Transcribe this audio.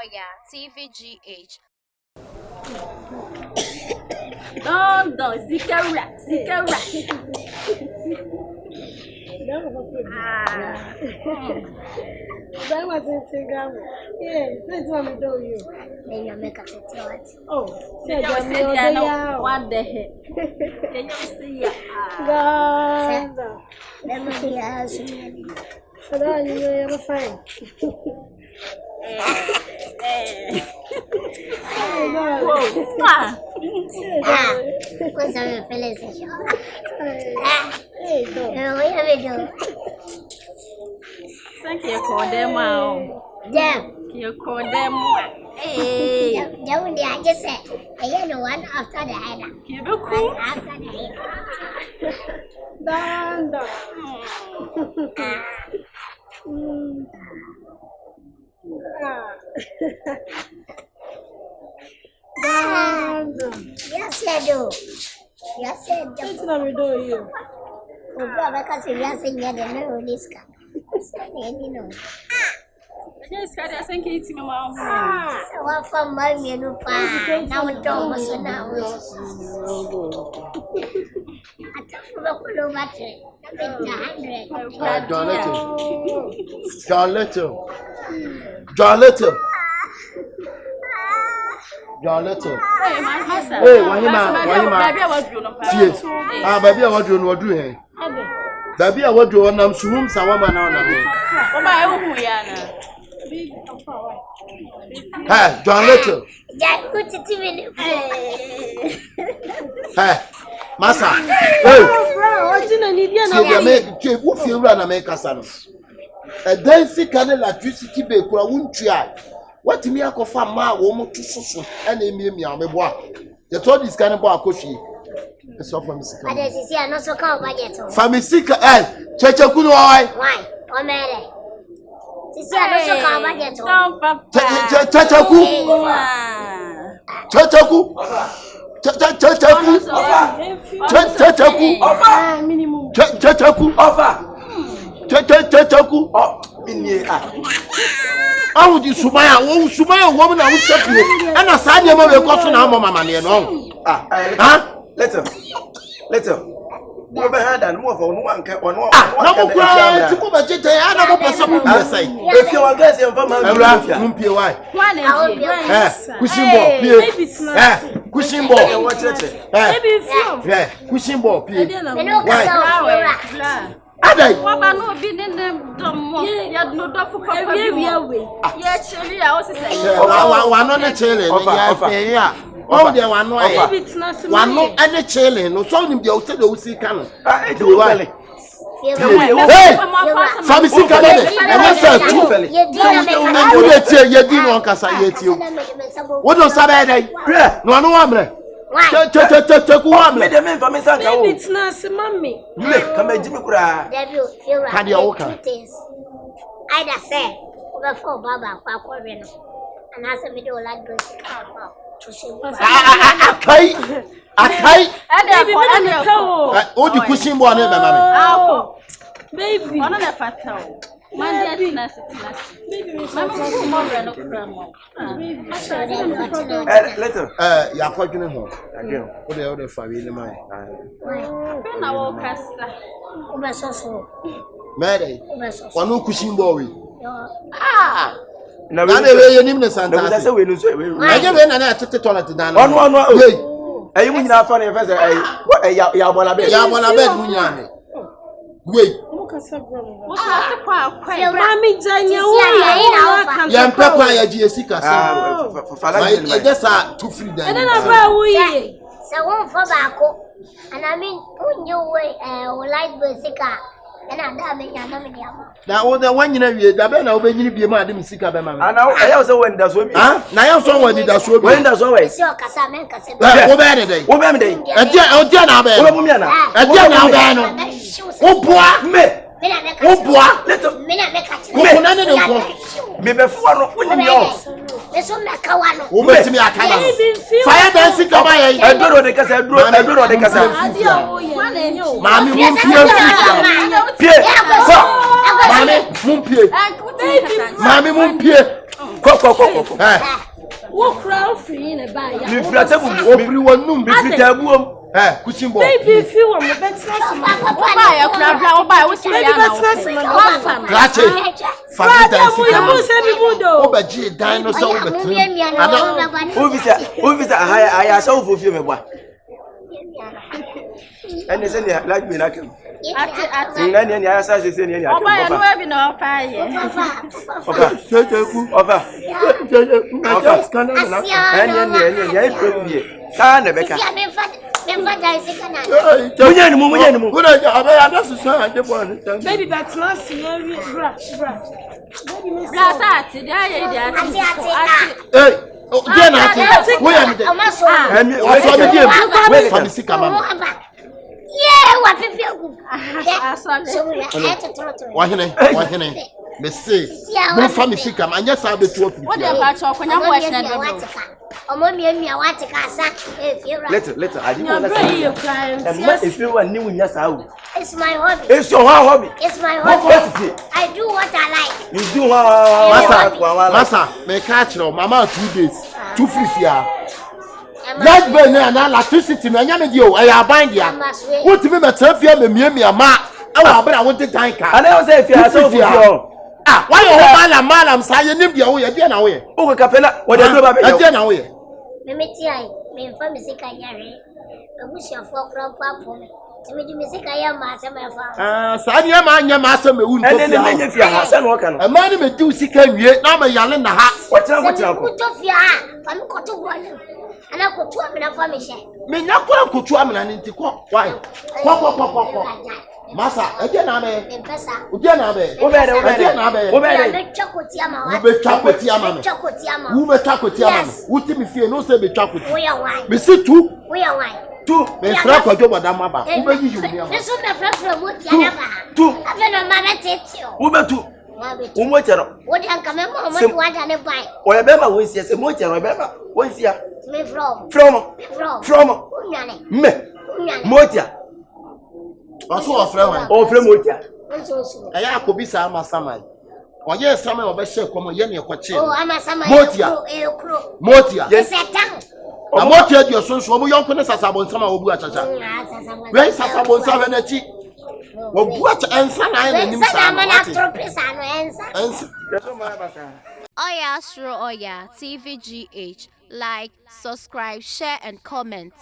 Oyaa, Tvgh. Don't, Zikara. That was Instagram. Yeah, that's what we do you. Then you make us a what? Oh, Say what the heck? Can you see ya? God. Let me be as I don't you ever find. What's our feelings? Hey, go. What have we do? Thank you for them out. Damn. You call them. Hey, That one I just said. I know one after the other. you look cool. After the Down. Yes, I do. Yes, I do. That's what we do you. Because you are saying that the no this guy. You know. Yes, I think it's in my So what for my menu pan? Now we don't want to know. I took from a cool battery. John Little. Hey, my husband. Hey, Wahima. Yes. Baby, I want you to do here. Baby, I want you on them soon. Sawama now. Hey, John Little. Hey, Massa. Hey, who feel run America? A dancing can electricity be won't try. What me I call ma woman to so and me the told this kind of bar cushy. It's all from Mississippi. I just see not so called budget. Famisica and Chachaku. Why? Or marry? See, I not so called budget. Chachaku. I would you Sumaya, woman, I would check you. And I said, you will cost an arm, mamma. Let him. Over and move on one cap on one. No, to put a jet, I don't know what say. If you are guessing from why? Cushion ball, cushion ball, Ade. Waba no bi ne dom ya no dofo papa bi. Ya chiri a o se say. Wa no ne chili ya fe ya. O de wa no e. Wa no ene chili no so nim de o se de o si kan. E de wa le. Hey! Famisi kan de. E na say tu. O de tie ye di no kasa ye tie. Wo do sabe dai. No no wa mre. Chachaku wam me de me for me sanka o. It's not mommy. Le kama jimi kura. Debut feel right. Can you okay? Either say before Baba Quaquarian and as a video like this to see. Akai. O di cushion ball na mama. Baby. Ono na fata o. Baby. Mama ko mo re no kra mo. Later. Ya kwadwene ho. Again. O de fa wi ni mai. Na wo kasa. Ubesoso. Mere. Wanu cushion ball wi. Na we ye nim ne santa. Na say we no so we. Aje we na na tete toilet dan. Ono. Ayi mu nyina fa na fe say ayi ya bola bed. Ya bola bed mu nyane. Wait. Mami Janya, ya mpekwa ya ji esika sa. I just are too free then. And then about we. So one for bako. And I mean, when you way light besika. And I damn now the one you da be na obanyini bie ma ade misika be ma me. Ana I also when that's what. Ah, na ya so when that's what. When that's always. So kasa men kasa. Wo be dey. Wo be me dey. E dia na be. Wo be me na. E dia na be no. Wo boa me. Wo boa. Me na me ka. Wo na ne nko. Me be fu no woni yo. Me so me ka wa no. Wo betimi aka na. Fire dancing come here. Eduro de kasa eduro de kasa. Mami wo pie. Mami mumpie. Mami mumpie. Ko. What crowd free in a buy? Me frata bu. Everyone Me frita buom. Kuching boy. Baby, if you want me, better not buy a crab, buy what's your name? Clash. Obaji dinosaur Uvisa I saw for you me boy. And they say like me like him. Nani ya sa se ni ya. Oba no e bi no pa ye. Oba. Nani problem. Ka na beka. Munya ni mu. Kuna abaya na susu ande bon. Baby that's not serious, bra. Bra sa ti dia ye dia ti. Hey, dia na ti. Wo ya mi de. Wo so me die. Wo fa mi sika mama. Yeah, what people? Wahine. Me say. Mo fa mi sika ma anya sa be to ofi. What dey about you? Konya mo ehna do. Later, I didn't want to. If you want new in your house. It's my hobby. It's your hobby. It's my hobby. I do what I like. You do Masa, me catch no mama 2 days. 2 free here. Let me know na electricity me anya me di o. I aban dia. What me trafia me mia ma. I wa bra won take time car. And I say if you are so for ah, why you malam say nim dia wo ye dia na wo ye. O ka pela, what dey do ba be. Dia na wo ye. Me tiai, me fa music ayare. Ebusia fo kro papo me. Me di music ayare ma se me fa. Ah, sa dia ma anya ma se me wu nto fia. And then fia ha, se no ka no. E ma ni me di sika wie, na ma yale na ha. What ko. Kuto fia ha, fa me koto bo le. Ana koto amena fa me she. Me nya ko koto amena ni nti ko. Why? Ko. Masa, e dia na be. Me pesa. O dia na be. O be na be. O be be chakoti ama wa. Be chakoti ama. Chakoti ama. Wo be chakoti ama. Wo ti mi fie no se be chakoti. Wo ya why? Me si tu. Wo ya why? Tu, me fra kwajo bodama ba. Wo be yi mi ama. Eso me fra mo ti ana ba. Tu. Abe no ma betio. Wo be tu. Wo mo chero. Wo di anka me mo mo wa da ne bai. O ya be ma won sia se mo chero be ma. Won sia. Me from. Unyane. Me. Motia. Oso ofre wan. O ofre motia. Eya akobi sa ama samai. Oye samai obe she komo ye ne ekoche. Oh ama samai. Motia. Yes. Setan. Na motia di osonso omo yonko ne sasabon sama obu achacha. We sasabon sama na chi. Obu acha ensa na na nim sa. Ensa. Oyaa, Suro, Oyaa, Tvgh. Like, subscribe, share, and comment.